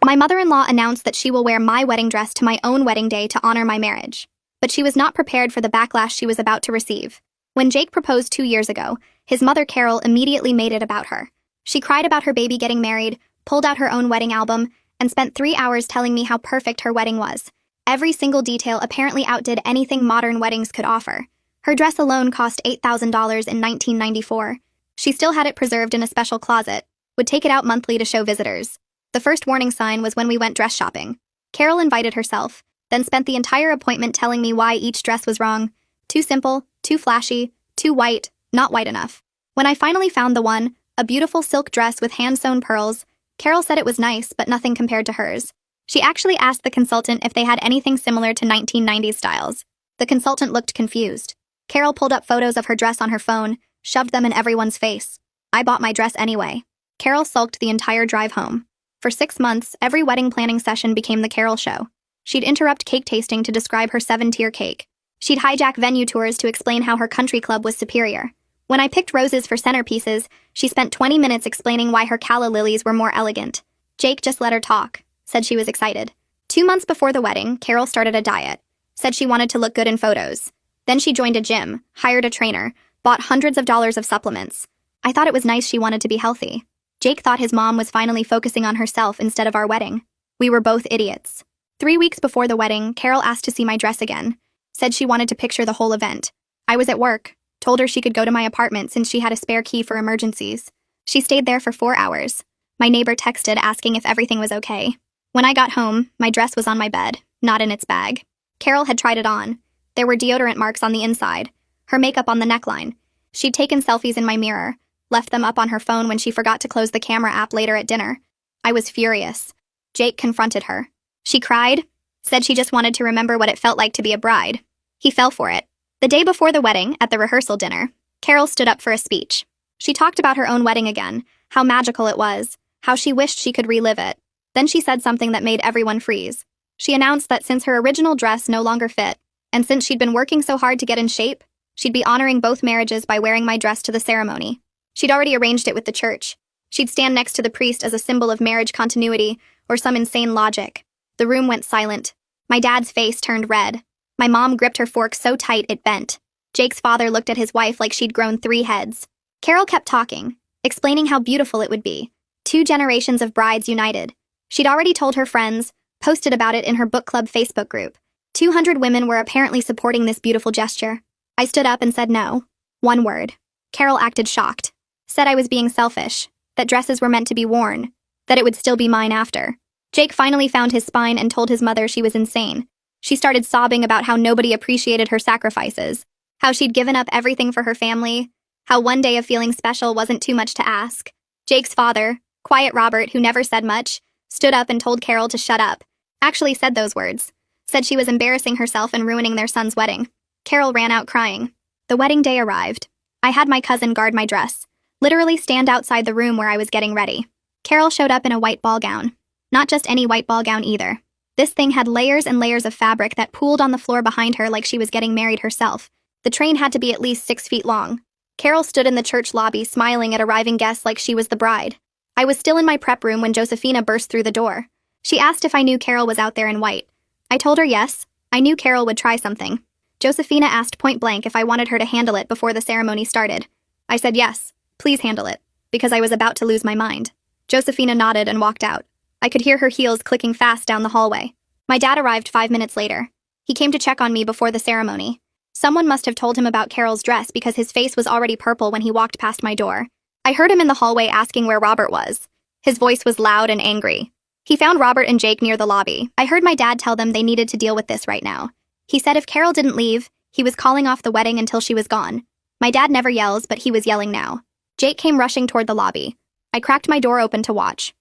My mother-in-law announced that she will wear my wedding dress to my own wedding day to honor my marriage. But she was not prepared for the backlash she was about to receive. When Jake proposed 2 years ago, his mother Carol immediately made it about her. She cried about her baby getting married, pulled out her own wedding album, and spent 3 hours telling me how perfect her wedding was. Every single detail apparently outdid anything modern weddings could offer. Her dress alone cost $8,000 in 1994. She still had it preserved in a special closet, would take it out monthly to show visitors. The first warning sign was when we went dress shopping. Carol invited herself, then spent the entire appointment telling me why each dress was wrong. Too simple, too flashy, too white, not white enough. When I finally found the one, a beautiful silk dress with hand-sewn pearls, Carol said it was nice, but nothing compared to hers. She actually asked the consultant if they had anything similar to 1990s styles. The consultant looked confused. Carol pulled up photos of her dress on her phone, shoved them in everyone's face. I bought my dress anyway. Carol sulked the entire drive home. For 6 months, every wedding planning session became the Carol show. She'd interrupt cake tasting to describe her 7-tier cake. She'd hijack venue tours to explain how her country club was superior. When I picked roses for centerpieces, she spent 20 minutes explaining why her calla lilies were more elegant. Jake just let her talk, said she was excited. 2 months before the wedding, Carol started a diet, said she wanted to look good in photos. Then she joined a gym, hired a trainer, bought hundreds of dollars of supplements. I thought it was nice she wanted to be healthy. Jake thought his mom was finally focusing on herself instead of our wedding. We were both idiots. 3 weeks before the wedding, Carol asked to see my dress again, said she wanted to picture the whole event. I was at work, told her she could go to my apartment since she had a spare key for emergencies. She stayed there for 4 hours. My neighbor texted asking if everything was okay. When I got home, my dress was on my bed, not in its bag. Carol had tried it on. There were deodorant marks on the inside, her makeup on the neckline. She'd taken selfies in my mirror, left them up on her phone when she forgot to close the camera app later at dinner. I was furious. Jake confronted her. She cried, said she just wanted to remember what it felt like to be a bride. He fell for it. The day before the wedding, at the rehearsal dinner, Carol stood up for a speech. She talked about her own wedding again, how magical it was, how she wished she could relive it. Then she said something that made everyone freeze. She announced that since her original dress no longer fit, and since she'd been working so hard to get in shape, she'd be honoring both marriages by wearing my dress to the ceremony. She'd already arranged it with the church. She'd stand next to the priest as a symbol of marriage continuity or some insane logic. The room went silent. My dad's face turned red. My mom gripped her fork so tight it bent. Jake's father looked at his wife like she'd grown 3 heads. Carol kept talking, explaining how beautiful it would be. 2 generations of brides united. She'd already told her friends, posted about it in her book club Facebook group. 200 women were apparently supporting this beautiful gesture. I stood up and said no. 1 word. Carol acted shocked. Said I was being selfish, that dresses were meant to be worn, that it would still be mine after. Jake finally found his spine and told his mother she was insane. She started sobbing about how nobody appreciated her sacrifices, how she'd given up everything for her family, how one day of feeling special wasn't too much to ask. Jake's father, quiet Robert, who never said much, stood up and told Carol to shut up. Actually said those words. Said she was embarrassing herself and ruining their son's wedding. Carol ran out crying. The wedding day arrived. I had my cousin guard my dress, literally stand outside the room where I was getting ready. Carol showed up in a white ball gown. Not just any white ball gown either. This thing had layers and layers of fabric that pooled on the floor behind her like she was getting married herself. The train had to be at least 6 feet long. Carol stood in the church lobby smiling at arriving guests like she was the bride. I was still in my prep room when Josephina burst through the door. She asked if I knew Carol was out there in white. I told her yes. I knew Carol would try something. Josephina asked point blank if I wanted her to handle it before the ceremony started. I said yes, please handle it, because I was about to lose my mind. Josephina nodded and walked out. I could hear her heels clicking fast down the hallway. My dad arrived 5 minutes later. He came to check on me before the ceremony. Someone must have told him about Carol's dress because his face was already purple when he walked past my door. I heard him in the hallway asking where Robert was. His voice was loud and angry. He found Robert and Jake near the lobby. I heard my dad tell them they needed to deal with this right now. He said if Carol didn't leave, he was calling off the wedding until she was gone. My dad never yells, but he was yelling now. Jake came rushing toward the lobby. I cracked my door open to watch.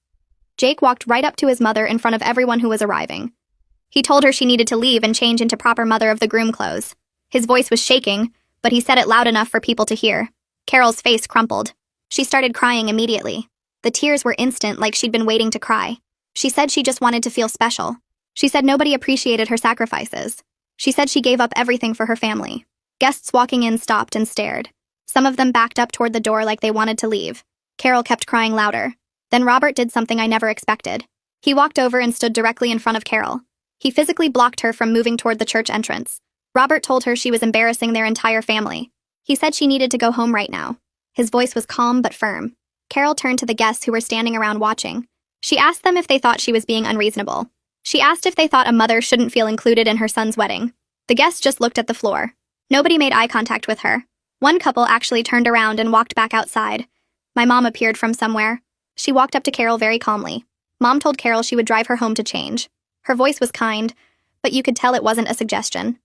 Jake walked right up to his mother in front of everyone who was arriving. He told her she needed to leave and change into proper mother of the groom clothes. His voice was shaking, but he said it loud enough for people to hear. Carol's face crumpled. She started crying immediately. The tears were instant, like she'd been waiting to cry. She said she just wanted to feel special. She said nobody appreciated her sacrifices. She said she gave up everything for her family. Guests walking in stopped and stared. Some of them backed up toward the door like they wanted to leave. Carol kept crying louder. Then Robert did something I never expected. He walked over and stood directly in front of Carol. He physically blocked her from moving toward the church entrance. Robert told her she was embarrassing their entire family. He said she needed to go home right now. His voice was calm but firm. Carol turned to the guests who were standing around watching. She asked them if they thought she was being unreasonable. She asked if they thought a mother shouldn't feel included in her son's wedding. The guests just looked at the floor. Nobody made eye contact with her. One couple actually turned around and walked back outside. My mom appeared from somewhere. She walked up to Carol very calmly. Mom told Carol she would drive her home to change. Her voice was kind, but you could tell it wasn't a suggestion.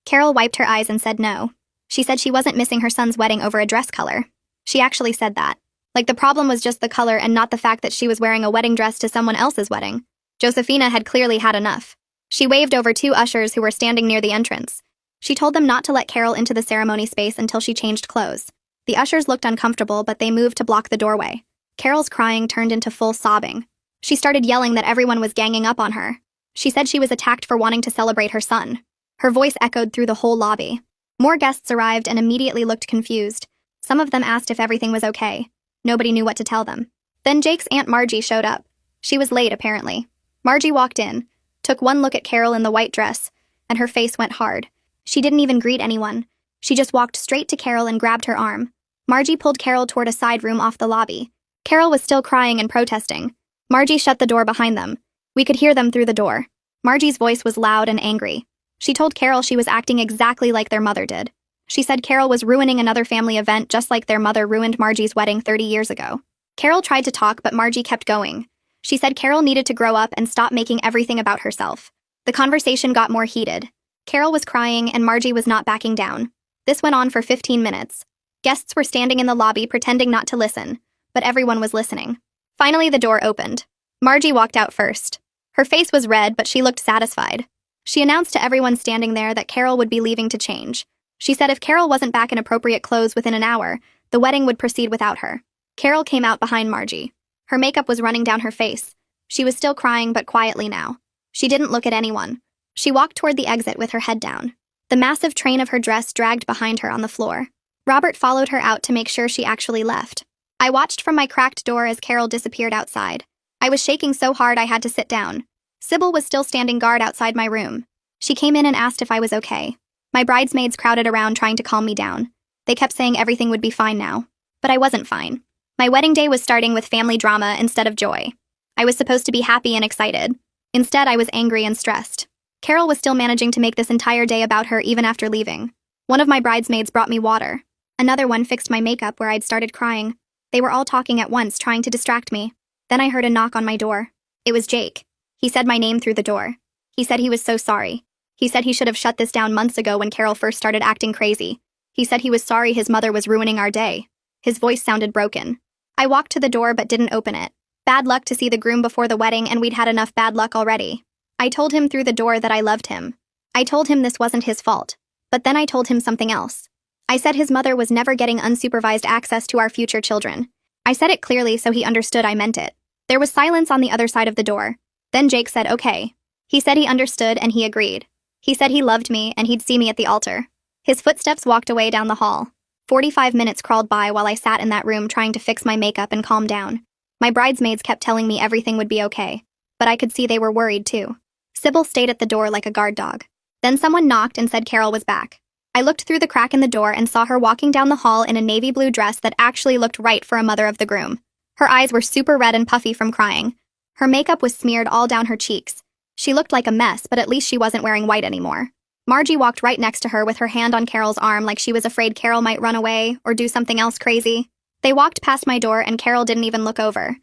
Carol wiped her eyes and said no. She said she wasn't missing her son's wedding over a dress color. She actually said that. Like the problem was just the color and not the fact that she was wearing a wedding dress to someone else's wedding. Josefina had clearly had enough. She waved over two ushers who were standing near the entrance. She told them not to let Carol into the ceremony space until she changed clothes. The ushers looked uncomfortable, but they moved to block the doorway. Carol's crying turned into full sobbing. She started yelling that everyone was ganging up on her. She said she was attacked for wanting to celebrate her son. Her voice echoed through the whole lobby. More guests arrived and immediately looked confused. Some of them asked if everything was okay. Nobody knew what to tell them. Then Jake's Aunt Margie showed up. She was late, apparently. Margie walked in, took one look at Carol in the white dress, and her face went hard. She didn't even greet anyone. She just walked straight to Carol and grabbed her arm. Margie pulled Carol toward a side room off the lobby. Carol was still crying and protesting. Margie shut the door behind them. We could hear them through the door. Margie's voice was loud and angry. She told Carol she was acting exactly like their mother did. She said Carol was ruining another family event just like their mother ruined Margie's wedding 30 years ago. Carol tried to talk, but Margie kept going. She said Carol needed to grow up and stop making everything about herself. The conversation got more heated. Carol was crying and Margie was not backing down. This went on for 15 minutes. Guests were standing in the lobby pretending not to listen, but everyone was listening. Finally, the door opened. Margie walked out first. Her face was red, but she looked satisfied. She announced to everyone standing there that Carol would be leaving to change. She said if Carol wasn't back in appropriate clothes within an hour, the wedding would proceed without her. Carol came out behind Margie. Her makeup was running down her face. She was still crying, but quietly now. She didn't look at anyone. She walked toward the exit with her head down. The massive train of her dress dragged behind her on the floor. Robert followed her out to make sure she actually left. I watched from my cracked door as Carol disappeared outside. I was shaking so hard I had to sit down. Sybil was still standing guard outside my room. She came in and asked if I was okay. My bridesmaids crowded around trying to calm me down. They kept saying everything would be fine now. But I wasn't fine. My wedding day was starting with family drama instead of joy. I was supposed to be happy and excited. Instead, I was angry and stressed. Carol was still managing to make this entire day about her even after leaving. One of my bridesmaids brought me water. Another one fixed my makeup where I'd started crying. They were all talking at once, trying to distract me. Then I heard a knock on my door. It was Jake. He said my name through the door. He said he was so sorry. He said he should have shut this down months ago when Carol first started acting crazy. He said he was sorry his mother was ruining our day. His voice sounded broken. I walked to the door but didn't open it. Bad luck to see the groom before the wedding, and we'd had enough bad luck already. I told him through the door that I loved him. I told him this wasn't his fault. But then I told him something else. I said his mother was never getting unsupervised access to our future children. I said it clearly so he understood I meant it. There was silence on the other side of the door. Then Jake said okay. He said he understood and he agreed. He said he loved me and he'd see me at the altar. His footsteps walked away down the hall. 45 minutes crawled by while I sat in that room trying to fix my makeup and calm down. My bridesmaids kept telling me everything would be okay, but I could see they were worried too. Sybil stayed at the door like a guard dog. Then someone knocked and said Carol was back. I looked through the crack in the door and saw her walking down the hall in a navy blue dress that actually looked right for a mother of the groom. Her eyes were super red and puffy from crying. Her makeup was smeared all down her cheeks. She looked like a mess, but at least she wasn't wearing white anymore. Margie walked right next to her with her hand on Carol's arm like she was afraid Carol might run away or do something else crazy. They walked past my door and Carol didn't even look over.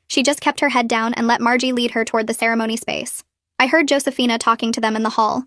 She just kept her head down and let Margie lead her toward the ceremony space. I heard Josefina talking to them in the hall.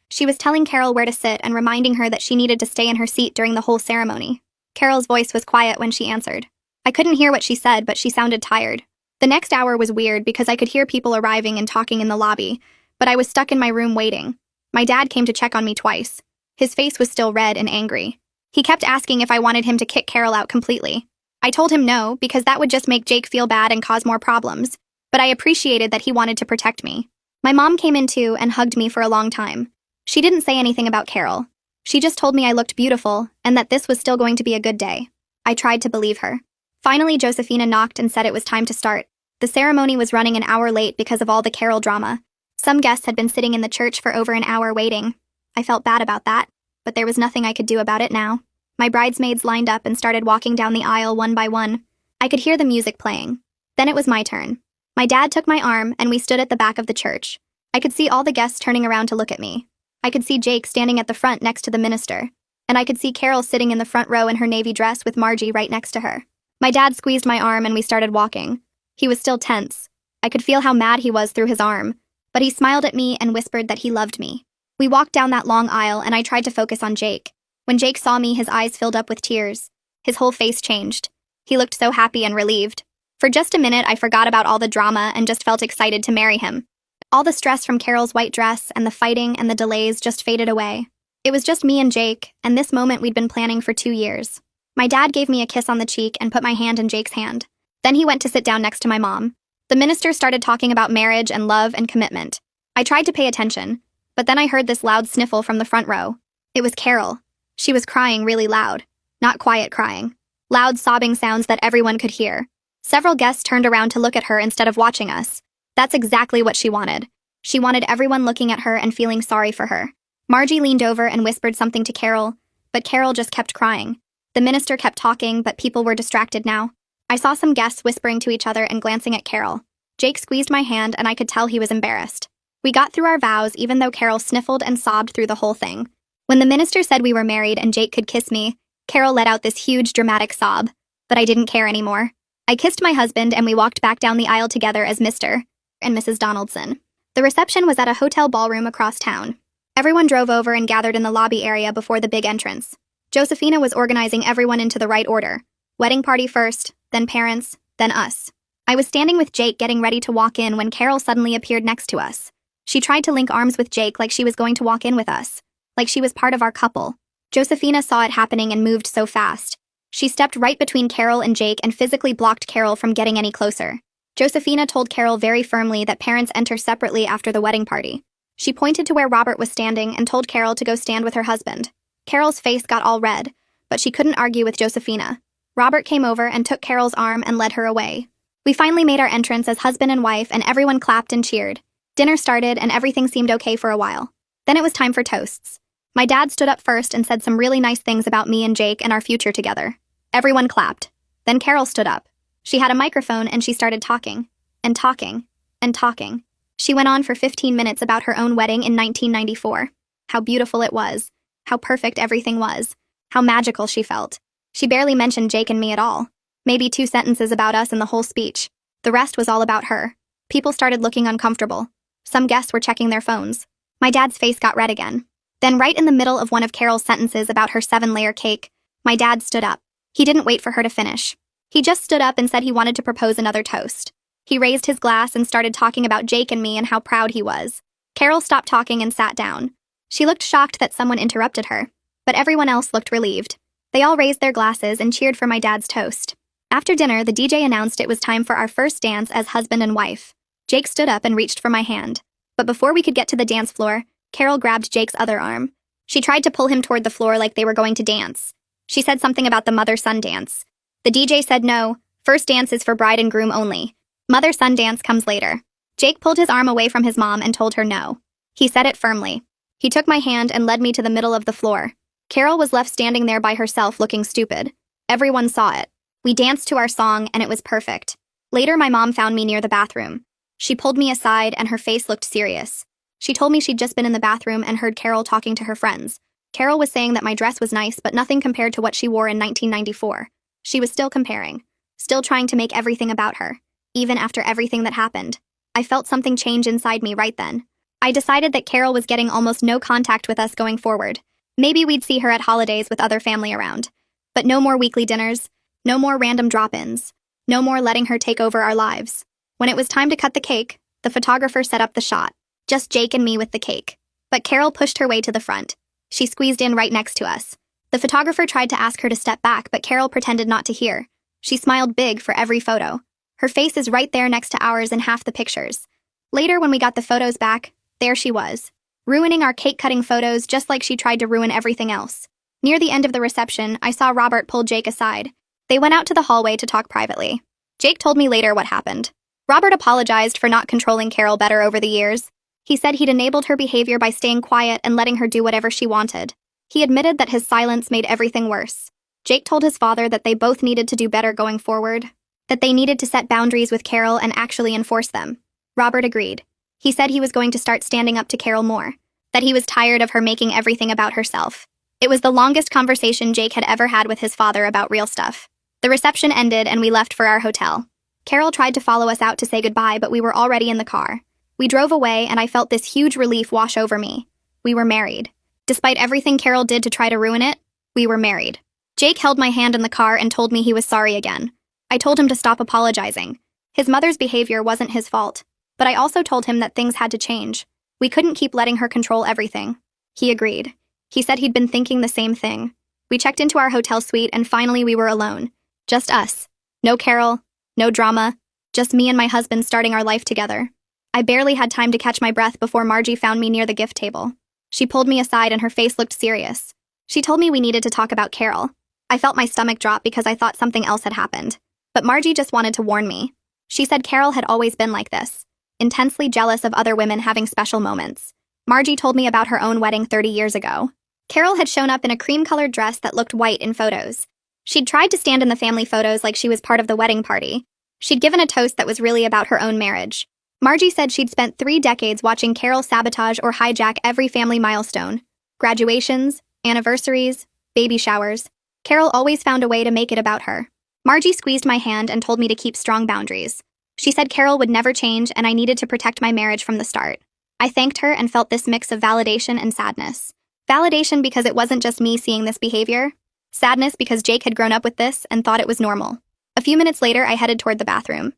She was telling Carol where to sit and reminding her that she needed to stay in her seat during the whole ceremony. Carol's voice was quiet when she answered. I couldn't hear what she said, but she sounded tired. The next hour was weird because I could hear people arriving and talking in the lobby, but I was stuck in my room waiting. My dad came to check on me twice. His face was still red and angry. He kept asking if I wanted him to kick Carol out completely. I told him no, because that would just make Jake feel bad and cause more problems, but I appreciated that he wanted to protect me. My mom came in too and hugged me for a long time. She didn't say anything about Carol. She just told me I looked beautiful and that this was still going to be a good day. I tried to believe her. Finally, Josefina knocked and said it was time to start. The ceremony was running an hour late because of all the Carol drama. Some guests had been sitting in the church for over an hour waiting. I felt bad about that, but there was nothing I could do about it now. My bridesmaids lined up and started walking down the aisle one by one. I could hear the music playing. Then it was my turn. My dad took my arm and we stood at the back of the church. I could see all the guests turning around to look at me. I could see Jake standing at the front next to the minister. And I could see Carol sitting in the front row in her navy dress with Margie right next to her. My dad squeezed my arm and we started walking. He was still tense. I could feel how mad he was through his arm, but he smiled at me and whispered that he loved me. We walked down that long aisle and I tried to focus on Jake. When Jake saw me, his eyes filled up with tears. His whole face changed. He looked so happy and relieved. For just a minute, I forgot about all the drama and just felt excited to marry him. All the stress from Carol's white dress and the fighting and the delays just faded away. It was just me and Jake, and this moment we'd been planning for 2 years. My dad gave me a kiss on the cheek and put my hand in Jake's hand. Then he went to sit down next to my mom. The minister started talking about marriage and love and commitment. I tried to pay attention, but then I heard this loud sniffle from the front row. It was Carol. She was crying really loud. Not quiet crying. Loud sobbing sounds that everyone could hear. Several guests turned around to look at her instead of watching us. That's exactly what she wanted. She wanted everyone looking at her and feeling sorry for her. Margie leaned over and whispered something to Carol, but Carol just kept crying. The minister kept talking, but people were distracted now. I saw some guests whispering to each other and glancing at Carol. Jake squeezed my hand and I could tell he was embarrassed. We got through our vows even though Carol sniffled and sobbed through the whole thing. When the minister said we were married and Jake could kiss me, Carol let out this huge dramatic sob, but I didn't care anymore. I kissed my husband and we walked back down the aisle together as Mr. and Mrs. Donaldson. The reception was at a hotel ballroom across town. Everyone drove over and gathered in the lobby area before the big entrance. Josephina was organizing everyone into the right order. Wedding party first, then parents, then us. I was standing with Jake getting ready to walk in when Carol suddenly appeared next to us. She tried to link arms with Jake like she was going to walk in with us, like she was part of our couple. Josephina saw it happening and moved so fast. She stepped right between Carol and Jake and physically blocked Carol from getting any closer. Josephina told Carol very firmly that parents enter separately after the wedding party. She pointed to where Robert was standing and told Carol to go stand with her husband. Carol's face got all red, but she couldn't argue with Josephina. Robert came over and took Carol's arm and led her away. We finally made our entrance as husband and wife and everyone clapped and cheered. Dinner started and everything seemed okay for a while. Then it was time for toasts. My dad stood up first and said some really nice things about me and Jake and our future together. Everyone clapped. Then Carol stood up. She had a microphone and she started talking, and talking, and talking. She went on for 15 minutes about her own wedding in 1994. How beautiful it was. How perfect everything was. How magical she felt. She barely mentioned Jake and me at all. Maybe 2 sentences about us in the whole speech. The rest was all about her. People started looking uncomfortable. Some guests were checking their phones. My dad's face got red again. Then right in the middle of one of Carol's sentences about her 7-layer cake, my dad stood up. He didn't wait for her to finish. He just stood up and said he wanted to propose another toast. He raised his glass and started talking about Jake and me and how proud he was. Carol stopped talking and sat down. She looked shocked that someone interrupted her, but everyone else looked relieved. They all raised their glasses and cheered for my dad's toast. After dinner, the DJ announced it was time for our first dance as husband and wife. Jake stood up and reached for my hand. But before we could get to the dance floor, Carol grabbed Jake's other arm. She tried to pull him toward the floor like they were going to dance. She said something about the mother-son dance. The DJ said no, first dance is for bride and groom only. Mother-son dance comes later. Jake pulled his arm away from his mom and told her no. He said it firmly. He took my hand and led me to the middle of the floor. Carol was left standing there by herself looking stupid. Everyone saw it. We danced to our song and it was perfect. Later, my mom found me near the bathroom. She pulled me aside and her face looked serious. She told me she'd just been in the bathroom and heard Carol talking to her friends. Carol was saying that my dress was nice but nothing compared to what she wore in 1994. She was still comparing. Still trying to make everything about her. Even after everything that happened. I felt something change inside me right then. I decided that Carol was getting almost no contact with us going forward. Maybe we'd see her at holidays with other family around. But no more weekly dinners. No more random drop-ins. No more letting her take over our lives. When it was time to cut the cake, the photographer set up the shot. Just Jake and me with the cake. But Carol pushed her way to the front. She squeezed in right next to us. The photographer tried to ask her to step back, but Carol pretended not to hear. She smiled big for every photo. Her face is right there next to ours in half the pictures. Later, when we got the photos back, there she was. Ruining our cake-cutting photos just like she tried to ruin everything else. Near the end of the reception, I saw Robert pull Jake aside. They went out to the hallway to talk privately. Jake told me later what happened. Robert apologized for not controlling Carol better over the years. He said he'd enabled her behavior by staying quiet and letting her do whatever she wanted. He admitted that his silence made everything worse. Jake told his father that they both needed to do better going forward, that they needed to set boundaries with Carol and actually enforce them. Robert agreed. He said he was going to start standing up to Carol more, that he was tired of her making everything about herself. It was the longest conversation Jake had ever had with his father about real stuff. The reception ended and we left for our hotel. Carol tried to follow us out to say goodbye, but we were already in the car. We drove away and I felt this huge relief wash over me. We were married. Despite everything Carol did to try to ruin it, we were married. Jake held my hand in the car and told me he was sorry again. I told him to stop apologizing. His mother's behavior wasn't his fault, but I also told him that things had to change. We couldn't keep letting her control everything. He agreed. He said he'd been thinking the same thing. We checked into our hotel suite and finally we were alone. Just us. No Carol, no drama, just me and my husband starting our life together. I barely had time to catch my breath before Margie found me near the gift table. She pulled me aside and her face looked serious. She told me we needed to talk about Carol. I felt my stomach drop because I thought something else had happened. But Margie just wanted to warn me. She said Carol had always been like this, intensely jealous of other women having special moments. Margie told me about her own wedding 30 years ago. Carol had shown up in a cream-colored dress that looked white in photos. She'd tried to stand in the family photos like she was part of the wedding party. She'd given a toast that was really about her own marriage. Margie said she'd spent 3 decades watching Carol sabotage or hijack every family milestone. Graduations, anniversaries, baby showers. Carol always found a way to make it about her. Margie squeezed my hand and told me to keep strong boundaries. She said Carol would never change and I needed to protect my marriage from the start. I thanked her and felt this mix of validation and sadness. Validation because it wasn't just me seeing this behavior. Sadness because Jake had grown up with this and thought it was normal. A few minutes later, I headed toward the bathroom.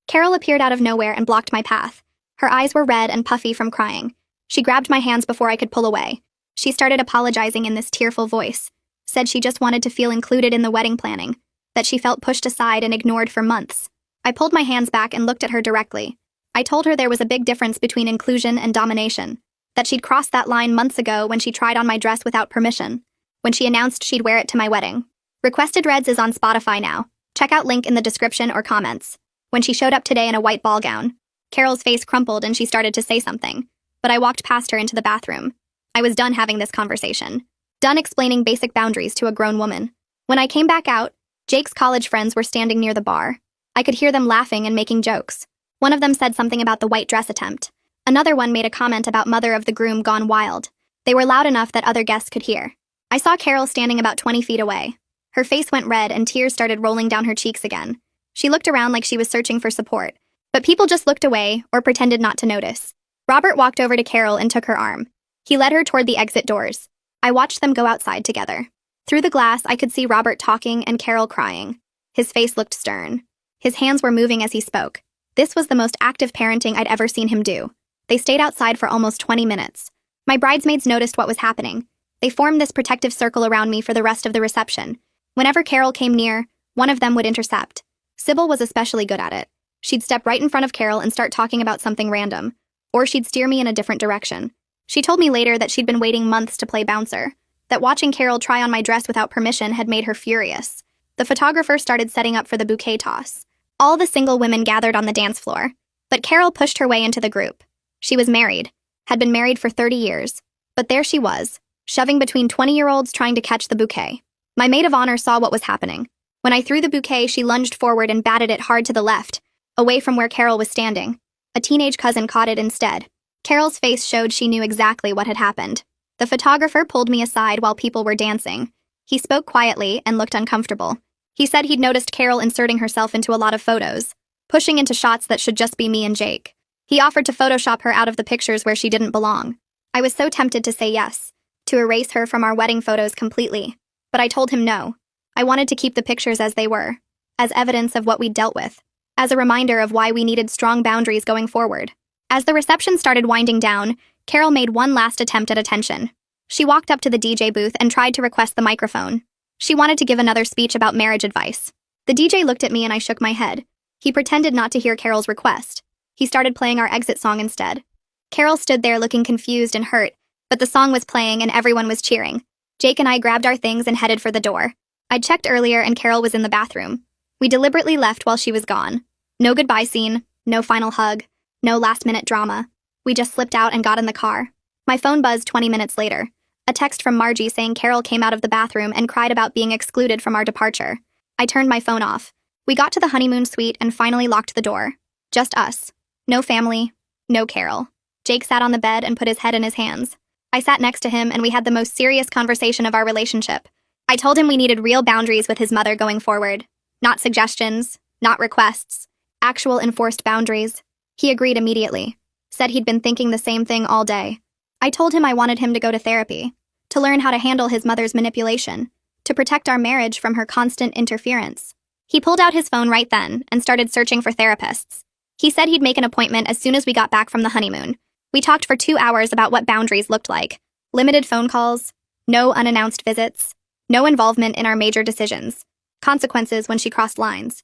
Carol appeared out of nowhere and blocked my path. Her eyes were red and puffy from crying. She grabbed my hands before I could pull away. She started apologizing in this tearful voice. Said she just wanted to feel included in the wedding planning, that she felt pushed aside and ignored for months. I pulled my hands back and looked at her directly. I told her there was a big difference between inclusion and domination, that she'd crossed that line months ago when she tried on my dress without permission, when she announced she'd wear it to my wedding. Requested Reds is on Spotify now. Check out link in the description or comments. When she showed up today in a white ball gown, Carol's face crumpled and she started to say something, but I walked past her into the bathroom. I was done having this conversation. Done explaining basic boundaries to a grown woman. When I came back out, Jake's college friends were standing near the bar. I could hear them laughing and making jokes. One of them said something about the white dress attempt. Another one made a comment about mother of the groom gone wild. They were loud enough that other guests could hear. I saw Carol standing about 20 feet away. Her face went red and tears started rolling down her cheeks again. She looked around like she was searching for support, but people just looked away or pretended not to notice. Robert walked over to Carol and took her arm. He led her toward the exit doors. I watched them go outside together. Through the glass, I could see Robert talking and Carol crying. His face looked stern. His hands were moving as he spoke. This was the most active parenting I'd ever seen him do. They stayed outside for almost 20 minutes. My bridesmaids noticed what was happening. They formed this protective circle around me for the rest of the reception. Whenever Carol came near, one of them would intercept. Sybil was especially good at it. She'd step right in front of Carol and start talking about something random, or she'd steer me in a different direction. She told me later that she'd been waiting months to play bouncer, that watching Carol try on my dress without permission had made her furious. The photographer started setting up for the bouquet toss. All the single women gathered on the dance floor, but Carol pushed her way into the group. She was married, had been married for 30 years, but there she was, shoving between 20-year-olds trying to catch the bouquet. My maid of honor saw what was happening. When I threw the bouquet, she lunged forward and batted it hard to the left, away from where Carol was standing. A teenage cousin caught it instead. Carol's face showed she knew exactly what had happened. The photographer pulled me aside while people were dancing. He spoke quietly and looked uncomfortable. He said he'd noticed Carol inserting herself into a lot of photos, pushing into shots that should just be me and Jake. He offered to Photoshop her out of the pictures where she didn't belong. I was so tempted to say yes, to erase her from our wedding photos completely, but I told him no. I wanted to keep the pictures as they were, as evidence of what we'd dealt with, as a reminder of why we needed strong boundaries going forward. As the reception started winding down, Carol made one last attempt at attention. She walked up to the DJ booth and tried to request the microphone. She wanted to give another speech about marriage advice. The DJ looked at me and I shook my head. He pretended not to hear Carol's request. He started playing our exit song instead. Carol stood there looking confused and hurt, but the song was playing and everyone was cheering. Jake and I grabbed our things and headed for the door. I'd checked earlier and Carol was in the bathroom. We deliberately left while she was gone. No goodbye scene, No final hug. No last-minute drama. We just slipped out and got in the car. My phone buzzed 20 minutes later. A text from Margie saying Carol came out of the bathroom and cried about being excluded from our departure. I turned my phone off. We got to the honeymoon suite and finally locked the door. Just us. No family. No Carol. Jake sat on the bed and put his head in his hands. I sat next to him and we had the most serious conversation of our relationship. I told him we needed real boundaries with his mother going forward. Not suggestions, not requests, actual enforced boundaries. He agreed immediately. Said he'd been thinking the same thing all day. I told him I wanted him to go to therapy, to learn how to handle his mother's manipulation, to protect our marriage from her constant interference. He pulled out his phone right then and started searching for therapists. He said he'd make an appointment as soon as we got back from the honeymoon. We talked for 2 hours about what boundaries looked like. Limited phone calls, no unannounced visits, no involvement in our major decisions, consequences when she crossed lines.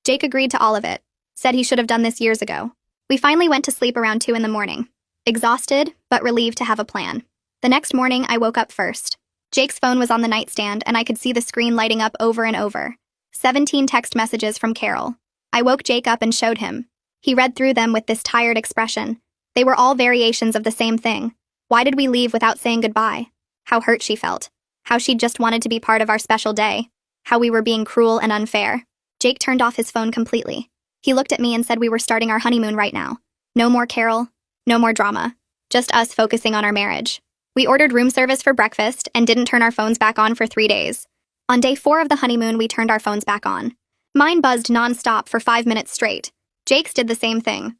Jake agreed to all of it, said he should have done this years ago. We finally went to sleep around 2 in the morning, exhausted but relieved to have a plan. The next morning, I woke up first. Jake's phone was on the nightstand and I could see the screen lighting up over and over. 17 text messages from Carol. I woke Jake up and showed him. He read through them with this tired expression. They were all variations of the same thing. Why did we leave without saying goodbye? How hurt she felt. How she'd just wanted to be part of our special day. How we were being cruel and unfair. Jake turned off his phone completely. He looked at me and said we were starting our honeymoon right now. No more Carol. No more drama. Just us focusing on our marriage. We ordered room service for breakfast and didn't turn our phones back on for 3 days. On day 4 of the honeymoon, we turned our phones back on. Mine buzzed non-stop for 5 minutes straight. Jake's did the same thing.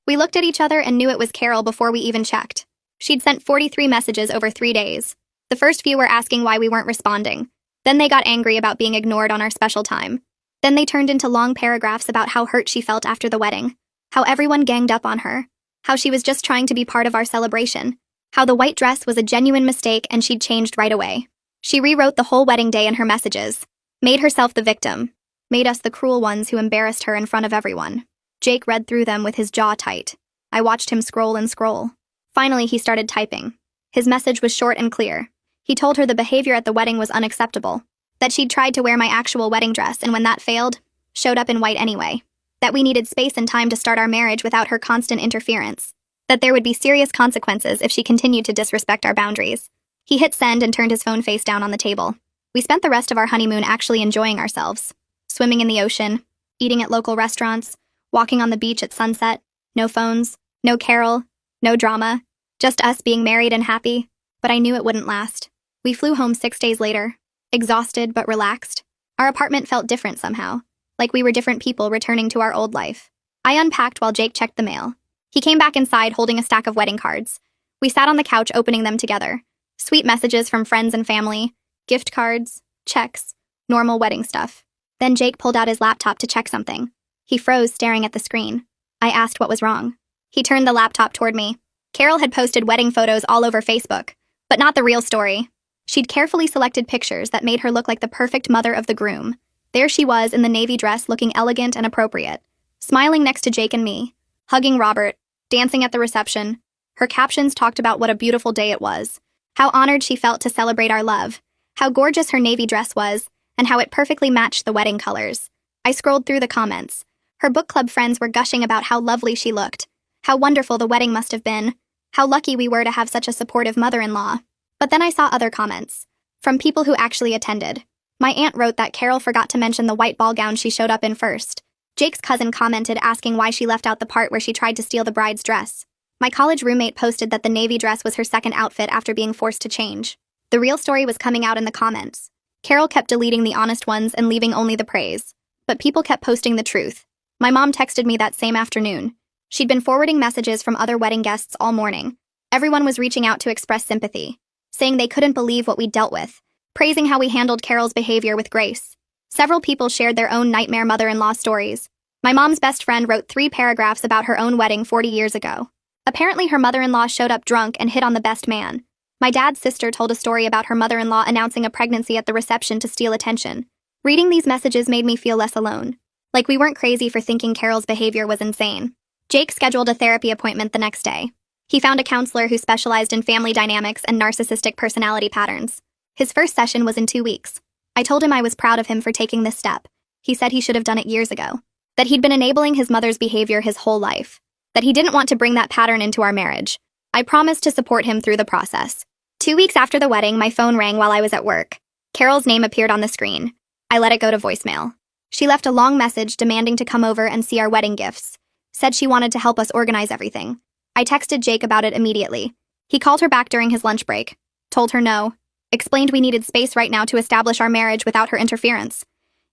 We looked at each other and knew it was Carol before we even checked. She'd sent 43 messages over 3 days. The first few were asking why we weren't responding. Then they got angry about being ignored on our special time. Then they turned into long paragraphs about how hurt she felt after the wedding. How everyone ganged up on her. How she was just trying to be part of our celebration. How the white dress was a genuine mistake and she'd changed right away. She rewrote the whole wedding day in her messages. Made herself the victim. Made us the cruel ones who embarrassed her in front of everyone. Jake read through them with his jaw tight. I watched him scroll and scroll. Finally, he started typing. His message was short and clear. He told her the behavior at the wedding was unacceptable. That she'd tried to wear my actual wedding dress and when that failed, showed up in white anyway. That we needed space and time to start our marriage without her constant interference. That there would be serious consequences if she continued to disrespect our boundaries. He hit send and turned his phone face down on the table. We spent the rest of our honeymoon actually enjoying ourselves. Swimming in the ocean, eating at local restaurants, walking on the beach at sunset. No phones, no Carol, no drama. Just us being married and happy. But I knew it wouldn't last. We flew home 6 days later. Exhausted but relaxed. Our apartment felt different somehow. Like we were different people returning to our old life. I unpacked while Jake checked the mail. He came back inside holding a stack of wedding cards. We sat on the couch opening them together. Sweet messages from friends and family. Gift cards. Checks. Normal wedding stuff. Then Jake pulled out his laptop to check something. He froze, staring at the screen. I asked what was wrong. He turned the laptop toward me. Carol had posted wedding photos all over Facebook, but not the real story. She'd carefully selected pictures that made her look like the perfect mother of the groom. There she was in the navy dress looking elegant and appropriate, smiling next to Jake and me, hugging Robert, dancing at the reception. Her captions talked about what a beautiful day it was, how honored she felt to celebrate our love, how gorgeous her navy dress was, and how it perfectly matched the wedding colors. I scrolled through the comments. Her book club friends were gushing about how lovely she looked, how wonderful the wedding must have been, how lucky we were to have such a supportive mother-in-law. But then I saw other comments, from people who actually attended. My aunt wrote that Carol forgot to mention the white ball gown she showed up in first. Jake's cousin commented asking why she left out the part where she tried to steal the bride's dress. My college roommate posted that the navy dress was her second outfit after being forced to change. The real story was coming out in the comments. Carol kept deleting the honest ones and leaving only the praise. But people kept posting the truth. My mom texted me that same afternoon. She'd been forwarding messages from other wedding guests all morning. Everyone was reaching out to express sympathy, saying they couldn't believe what we'd dealt with, praising how we handled Carol's behavior with grace. Several people shared their own nightmare mother-in-law stories. My mom's best friend wrote 3 paragraphs about her own wedding 40 years ago. Apparently her mother-in-law showed up drunk and hit on the best man. My dad's sister told a story about her mother-in-law announcing a pregnancy at the reception to steal attention. Reading these messages made me feel less alone. Like we weren't crazy for thinking Carol's behavior was insane. Jake scheduled a therapy appointment the next day. He found a counselor who specialized in family dynamics and narcissistic personality patterns. His first session was in 2 weeks. I told him I was proud of him for taking this step. He said he should have done it years ago. that he'd been enabling his mother's behavior his whole life, that he didn't want to bring that pattern into our marriage. I promised to support him through the process. 2 weeks after the wedding, my phone rang while I was at work. Carol's name appeared on the screen. I let it go to voicemail. She left a long message demanding to come over and see our wedding gifts. Said she wanted to help us organize everything. I texted Jake about it immediately. He called her back during his lunch break. Told her no. Explained we needed space right now to establish our marriage without her interference.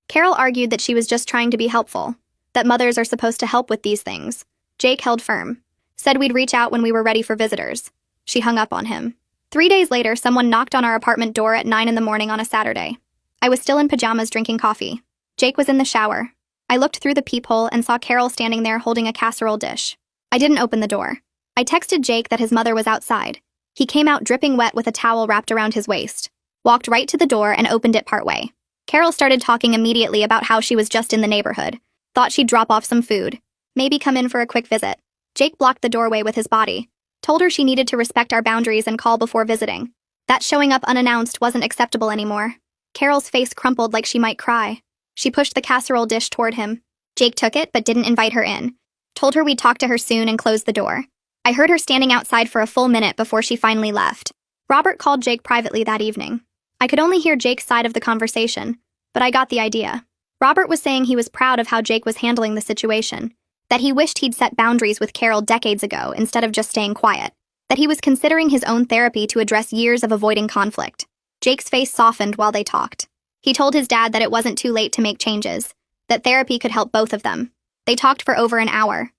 Carol argued that she was just trying to be helpful, that mothers are supposed to help with these things. Jake held firm. Said we'd reach out when we were ready for visitors. She hung up on him. 3 days later, someone knocked on our apartment door at 9 in the morning on a Saturday. I was still in pajamas drinking coffee. Jake was in the shower. I looked through the peephole and saw Carol standing there holding a casserole dish. I didn't open the door. I texted Jake that his mother was outside. He came out dripping wet with a towel wrapped around his waist, walked right to the door and opened it partway. Carol started talking immediately about how she was just in the neighborhood, thought she'd drop off some food, maybe come in for a quick visit. Jake blocked the doorway with his body, told her she needed to respect our boundaries and call before visiting. That showing up unannounced wasn't acceptable anymore. Carol's face crumpled like she might cry. She pushed the casserole dish toward him. Jake took it but didn't invite her in. Told her we'd talk to her soon and closed the door. I heard her standing outside for a full minute before she finally left. Robert called Jake privately that evening. I could only hear Jake's side of the conversation, but I got the idea. Robert was saying he was proud of how Jake was handling the situation, that he wished he'd set boundaries with Carol decades ago instead of just staying quiet, that he was considering his own therapy to address years of avoiding conflict. Jake's face softened while they talked. He told his dad that it wasn't too late to make changes, that therapy could help both of them. They talked for over an hour.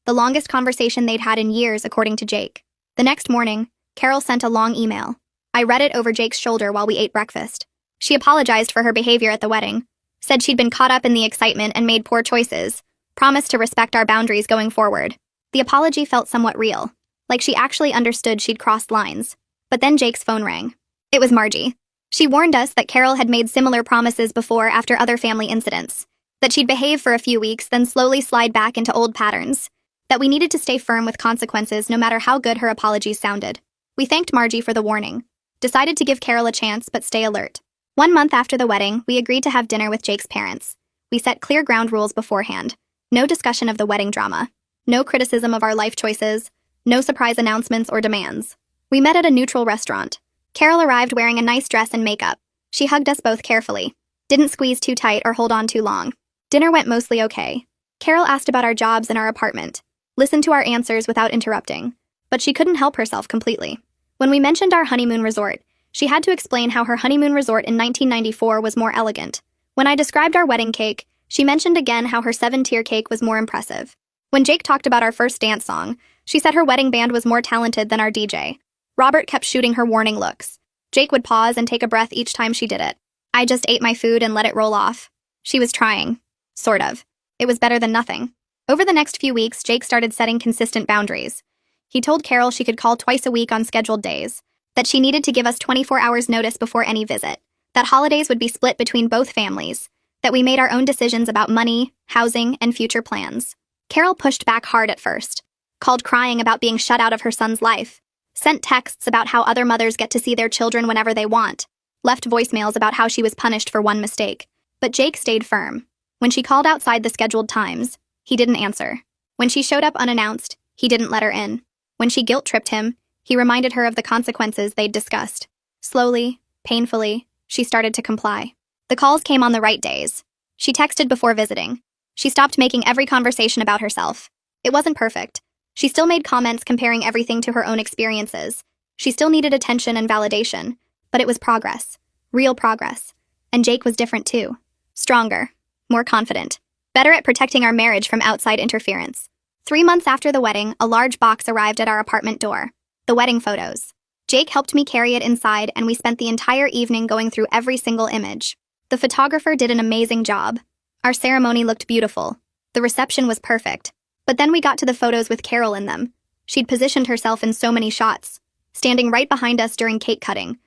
The longest conversation they'd had in years, according to Jake. The next morning, Carol sent a long email. I read it over Jake's shoulder while we ate breakfast. She apologized for her behavior at the wedding, said she'd been caught up in the excitement and made poor choices, promised to respect our boundaries going forward. The apology felt somewhat real, like she actually understood she'd crossed lines. But then Jake's phone rang. It was Margie. She warned us that Carol had made similar promises before after other family incidents, that she'd behave for a few weeks, then slowly slide back into old patterns, that we needed to stay firm with consequences no matter how good her apologies sounded. We thanked Margie for the warning, decided to give Carol a chance but stay alert. 1 month after the wedding, we agreed to have dinner with Jake's parents. We set clear ground rules beforehand. No discussion of the wedding drama. No criticism of our life choices. No surprise announcements or demands. We met at a neutral restaurant. Carol arrived wearing a nice dress and makeup. She hugged us both carefully. Didn't squeeze too tight or hold on too long. Dinner went mostly okay. Carol asked about our jobs and our apartment. Listened to our answers without interrupting. But she couldn't help herself completely. When we mentioned our honeymoon resort, she had to explain how her honeymoon resort in 1994 was more elegant. When I described our wedding cake, she mentioned again how her 7-tier cake was more impressive. When Jake talked about our first dance song, she said her wedding band was more talented than our DJ. Robert kept shooting her warning looks. Jake would pause and take a breath each time she did it. I just ate my food and let it roll off. She was trying. Sort of. It was better than nothing. Over the next few weeks, Jake started setting consistent boundaries. He told Carol she could call twice a week on scheduled days, that she needed to give us 24 hours notice before any visit, that holidays would be split between both families, that we made our own decisions about money, housing, and future plans. Carol pushed back hard at first, called crying about being shut out of her son's life, sent texts about how other mothers get to see their children whenever they want, left voicemails about how she was punished for one mistake. But Jake stayed firm. When she called outside the scheduled times, he didn't answer. When she showed up unannounced, he didn't let her in. When she guilt-tripped him, he reminded her of the consequences they'd discussed. Slowly, painfully, she started to comply. The calls came on the right days. She texted before visiting. She stopped making every conversation about herself. It wasn't perfect. She still made comments comparing everything to her own experiences. She still needed attention and validation, but it was progress. Real progress. And Jake was different too. Stronger. More confident. Better at protecting our marriage from outside interference. 3 months after the wedding, a large box arrived at our apartment door. The wedding photos. Jake helped me carry it inside, and we spent the entire evening going through every single image. The photographer did an amazing job. Our ceremony looked beautiful. The reception was perfect. But then we got to the photos with Carol in them. She'd positioned herself in so many shots, standing right behind us during cake cutting,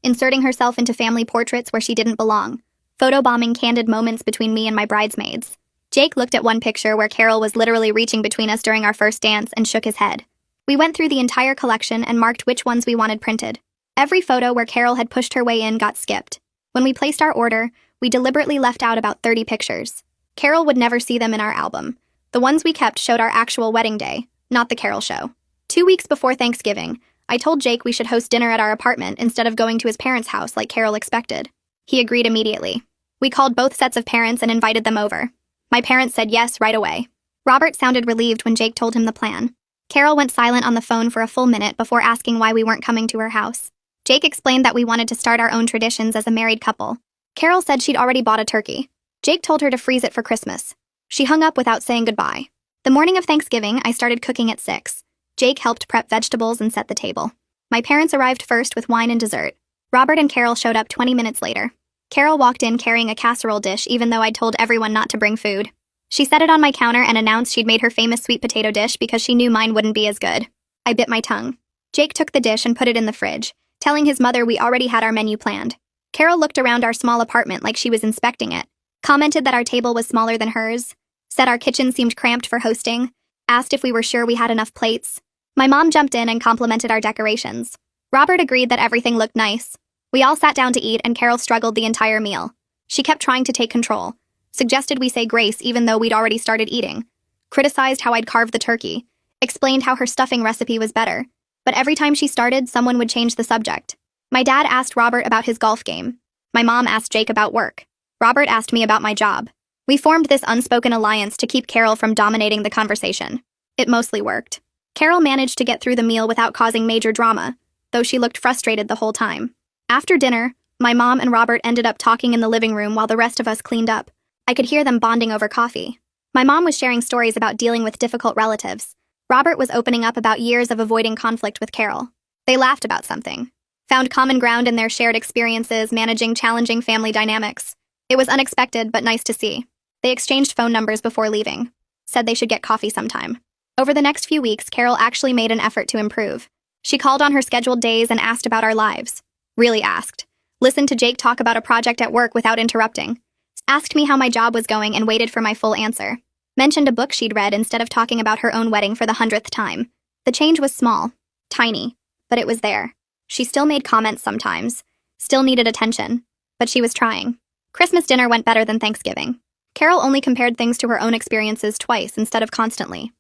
inserting herself into family portraits where she didn't belong, photobombing candid moments between me and my bridesmaids. Jake looked at one picture where Carol was literally reaching between us during our first dance and shook his head. We went through the entire collection and marked which ones we wanted printed. Every photo where Carol had pushed her way in got skipped. When we placed our order, we deliberately left out about 30 pictures. Carol would never see them in our album. The ones we kept showed our actual wedding day, not the Carol show. 2 weeks before Thanksgiving, I told Jake we should host dinner at our apartment instead of going to his parents' house like Carol expected. He agreed immediately. We called both sets of parents and invited them over. My parents said yes right away. Robert sounded relieved when Jake told him the plan. Carol went silent on the phone for a full minute before asking why we weren't coming to her house. Jake explained that we wanted to start our own traditions as a married couple. Carol said she'd already bought a turkey. Jake told her to freeze it for Christmas. She hung up without saying goodbye. The morning of Thanksgiving, I started cooking at 6. Jake helped prep vegetables and set the table. My parents arrived first with wine and dessert. Robert and Carol showed up 20 minutes later. Carol walked in carrying a casserole dish even though I'd told everyone not to bring food. She set it on my counter and announced she'd made her famous sweet potato dish because she knew mine wouldn't be as good. I bit my tongue. Jake took the dish and put it in the fridge, telling his mother we already had our menu planned. Carol looked around our small apartment like she was inspecting it, commented that our table was smaller than hers, said our kitchen seemed cramped for hosting, asked if we were sure we had enough plates. My mom jumped in and complimented our decorations. Robert agreed that everything looked nice. We all sat down to eat and Carol struggled the entire meal. She kept trying to take control, suggested we say grace even though we'd already started eating, criticized how I'd carved the turkey, explained how her stuffing recipe was better, but every time she started, someone would change the subject. My dad asked Robert about his golf game. My mom asked Jake about work. Robert asked me about my job. We formed this unspoken alliance to keep Carol from dominating the conversation. It mostly worked. Carol managed to get through the meal without causing major drama, though she looked frustrated the whole time. After dinner, my mom and Robert ended up talking in the living room while the rest of us cleaned up. I could hear them bonding over coffee. My mom was sharing stories about dealing with difficult relatives. Robert was opening up about years of avoiding conflict with Carol. They laughed about something, found common ground in their shared experiences managing challenging family dynamics. It was unexpected but nice to see. They exchanged phone numbers before leaving, said they should get coffee sometime. Over the next few weeks, Carol actually made an effort to improve. She called on her scheduled days and asked about our lives. Really asked. Listened to Jake talk about a project at work without interrupting. Asked me how my job was going and waited for my full answer. Mentioned a book she'd read instead of talking about her own wedding for the 100th time. The change was small, tiny, but it was there. She still made comments sometimes, still needed attention, but she was trying. Christmas dinner went better than Thanksgiving. Carol only compared things to her own experiences twice instead of constantly.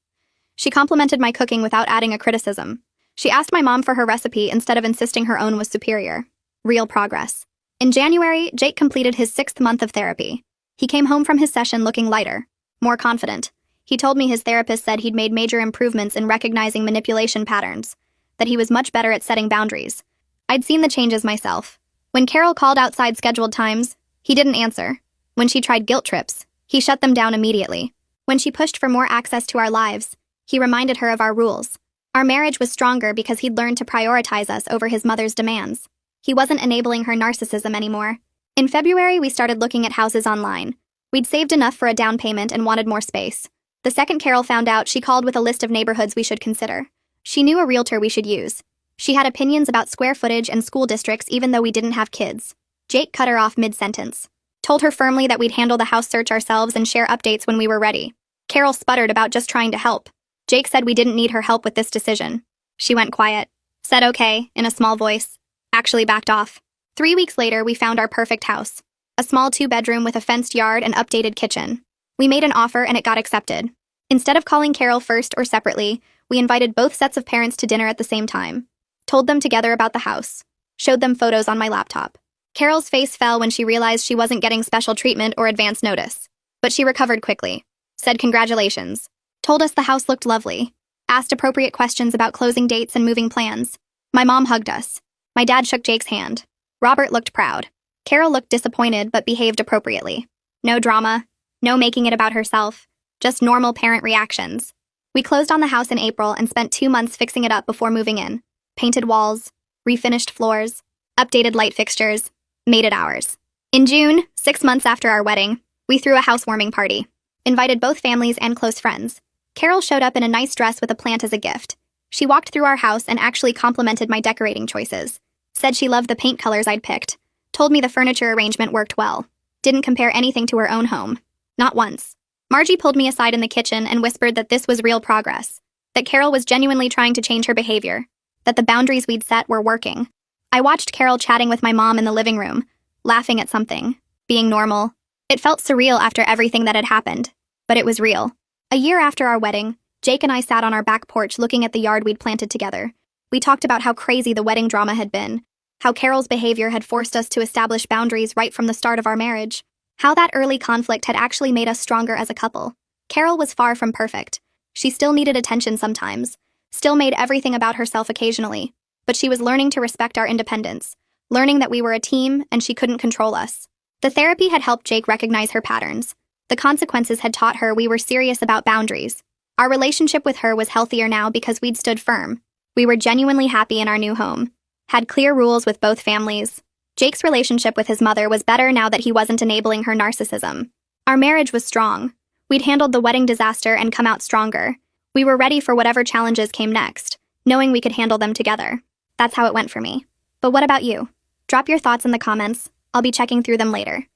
She complimented my cooking without adding a criticism. She asked my mom for her recipe instead of insisting her own was superior. Real progress. In January, Jake completed his 6th month of therapy. He came home from his session looking lighter, more confident. He told me his therapist said he'd made major improvements in recognizing manipulation patterns, that he was much better at setting boundaries. I'd seen the changes myself. When Carol called outside scheduled times, he didn't answer. When she tried guilt trips, he shut them down immediately. When she pushed for more access to our lives, he reminded her of our rules. Our marriage was stronger because he'd learned to prioritize us over his mother's demands. He wasn't enabling her narcissism anymore. In February, we started looking at houses online. We'd saved enough for a down payment and wanted more space. The second Carol found out, she called with a list of neighborhoods we should consider. She knew a realtor we should use. She had opinions about square footage and school districts even though we didn't have kids. Jake cut her off mid-sentence. Told her firmly that we'd handle the house search ourselves and share updates when we were ready. Carol sputtered about just trying to help. Jake said we didn't need her help with this decision. She went quiet, said okay, in a small voice, actually backed off. 3 weeks later, we found our perfect house. A small 2-bedroom with a fenced yard and updated kitchen. We made an offer and it got accepted. Instead of calling Carol first or separately, we invited both sets of parents to dinner at the same time. Told them together about the house. Showed them photos on my laptop. Carol's face fell when she realized she wasn't getting special treatment or advance notice. But she recovered quickly. Said congratulations. Told us the house looked lovely. Asked appropriate questions about closing dates and moving plans. My mom hugged us. My dad shook Jake's hand. Robert looked proud. Carol looked disappointed but behaved appropriately. No drama. No making it about herself. Just normal parent reactions. We closed on the house in April and spent 2 months fixing it up before moving in. Painted walls. Refinished floors. Updated light fixtures. Made it ours. In June, 6 months after our wedding, we threw a housewarming party. Invited both families and close friends. Carol showed up in a nice dress with a plant as a gift. She walked through our house and actually complimented my decorating choices. Said she loved the paint colors I'd picked. Told me the furniture arrangement worked well. Didn't compare anything to her own home. Not once. Margie pulled me aside in the kitchen and whispered that this was real progress. That Carol was genuinely trying to change her behavior. That the boundaries we'd set were working. I watched Carol chatting with my mom in the living room, laughing at something, being normal. It felt surreal after everything that had happened, but it was real. A year after our wedding, Jake and I sat on our back porch looking at the yard we'd planted together. We talked about how crazy the wedding drama had been, how Carol's behavior had forced us to establish boundaries right from the start of our marriage, how that early conflict had actually made us stronger as a couple. Carol was far from perfect. She still needed attention sometimes, still made everything about herself occasionally, but she was learning to respect our independence, learning that we were a team and she couldn't control us. The therapy had helped Jake recognize her patterns. The consequences had taught her we were serious about boundaries. Our relationship with her was healthier now because we'd stood firm. We were genuinely happy in our new home, had clear rules with both families. Jake's relationship with his mother was better now that he wasn't enabling her narcissism. Our marriage was strong. We'd handled the wedding disaster and come out stronger. We were ready for whatever challenges came next, knowing we could handle them together. That's how it went for me. But what about you? Drop your thoughts in the comments. I'll be checking through them later.